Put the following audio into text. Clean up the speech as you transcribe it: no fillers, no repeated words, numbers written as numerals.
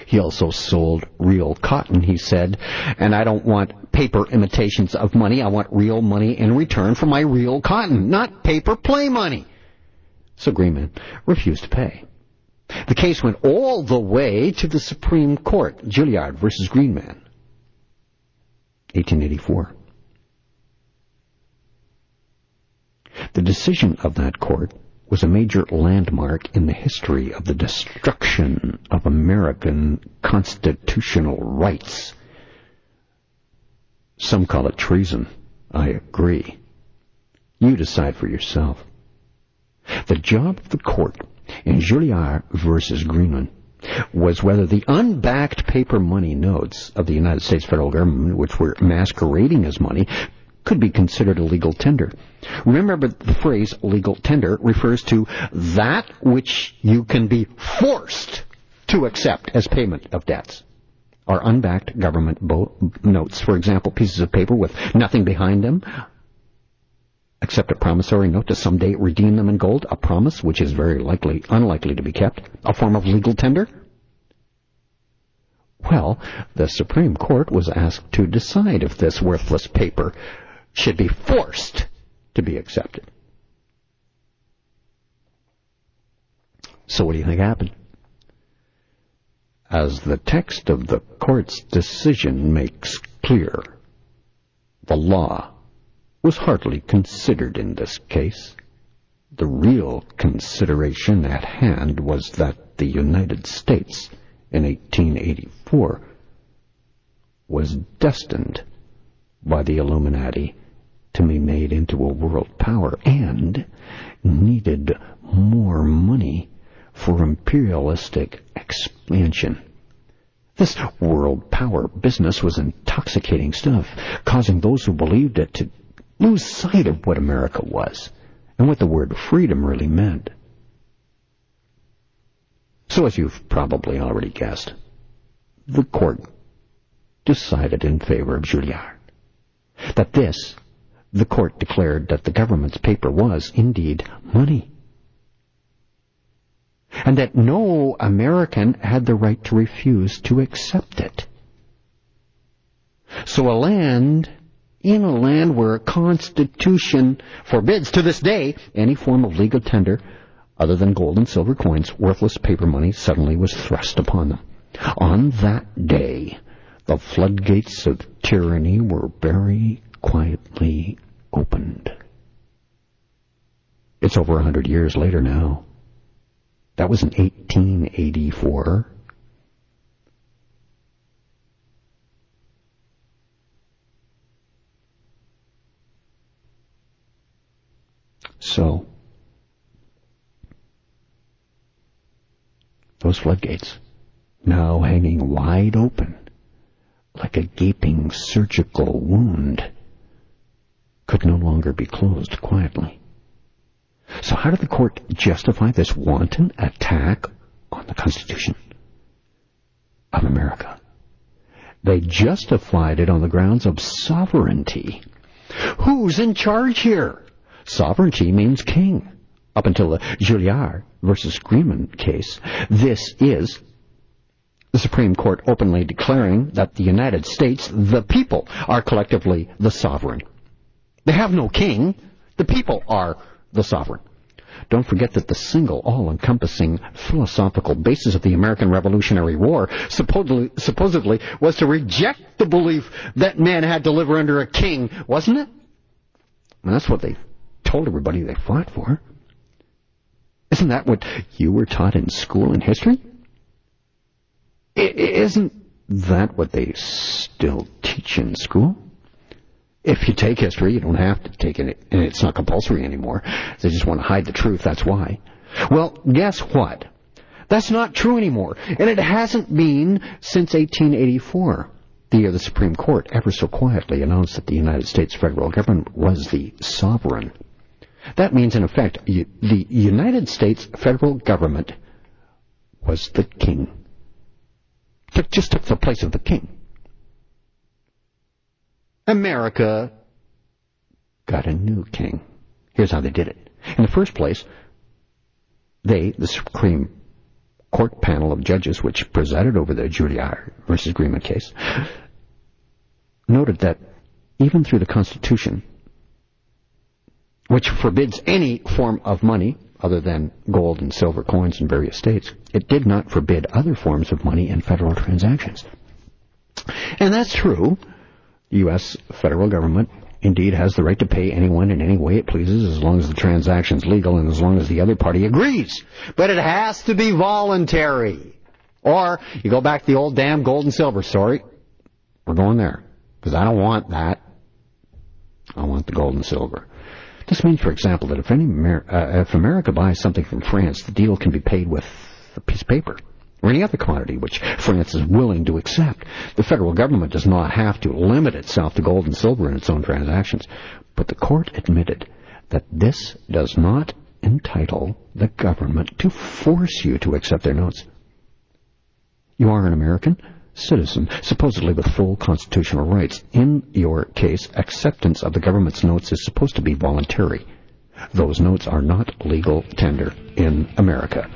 He also sold real cotton, he said, and I don't want paper imitations of money. I want real money in return for my real cotton, not paper play money. So Greenman refused to pay. The case went all the way to the Supreme Court, Gilliard versus Greenman, 1884. The decision of that court was a major landmark in the history of the destruction of American constitutional rights. Some call it treason. I agree. You decide for yourself. The job of the court in Gilliard versus Greenman was whether the unbacked paper money notes of the United States federal government, which were masquerading as money, could be considered a legal tender. Remember, the phrase legal tender refers to that which you can be forced to accept as payment of debts. Are unbacked government notes, for example, pieces of paper with nothing behind them, except a promissory note to someday redeem them in gold, a promise which is very unlikely to be kept, a form of legal tender? Well, the Supreme Court was asked to decide if this worthless paper should be forced to be accepted. So what do you think happened? As the text of the court's decision makes clear, the law was hardly considered in this case. The real consideration at hand was that the United States in 1884 was destined by the Illuminati to be made into a world power and needed more money for imperialistic expansion. This world power business was intoxicating stuff, causing those who believed it to lose sight of what America was and what the word freedom really meant. So, as you've probably already guessed, the court decided in favor of Gilliard. The court declared that the government's paper was indeed money, and that no American had the right to refuse to accept it. So in a land where a constitution forbids to this day any form of legal tender other than gold and silver coins, worthless paper money suddenly was thrust upon them. On that day, the floodgates of tyranny were very quietly opened. It's over 100 years later now. That was in 1884. So, those floodgates, now hanging wide open, like a gaping surgical wound, could no longer be closed quietly. So how did the court justify this wanton attack on the Constitution of America? They justified it on the grounds of sovereignty. Who's in charge here? Sovereignty means king. Up until the Gilliard versus Greenman case, this is the Supreme Court openly declaring that the United States, the people, are collectively the sovereign. They have no king. The people are the sovereign. Don't forget that the single, all-encompassing philosophical basis of the American Revolutionary War supposedly was to reject the belief that man had to live under a king, wasn't it? And that's what they told everybody they fought for. Isn't that what you were taught in school in history? Isn't that what they still teach in school? If you take history, you don't have to take it, and it's not compulsory anymore. They just want to hide the truth, that's why. Well, guess what? That's not true anymore, and it hasn't been since 1884, the year the Supreme Court ever so quietly announced that the United States federal government was the sovereign. That means, in effect, the United States federal government was the king. Just took the place of the king. America got a new king. Here's how they did it. In the first place, the Supreme court panel of judges which presided over the Giudice versus Greenman case noted that even through the Constitution, which forbids any form of money other than gold and silver coins in various states, it did not forbid other forms of money in federal transactions. And that's true. The U.S. federal government indeed has the right to pay anyone in any way it pleases as long as the transaction's legal and as long as the other party agrees. But it has to be voluntary. Or you go back to the old damn gold and silver story. We're going there. Because I don't want that. I want the gold and silver. This means, for example, that if America buys something from France, the deal can be paid with a piece of paper or any other commodity which France is willing to accept. The federal government does not have to limit itself to gold and silver in its own transactions. But the court admitted that this does not entitle the government to force you to accept their notes. You are an American citizen, supposedly with full constitutional rights. In your case, acceptance of the government's notes is supposed to be voluntary. Those notes are not legal tender in America.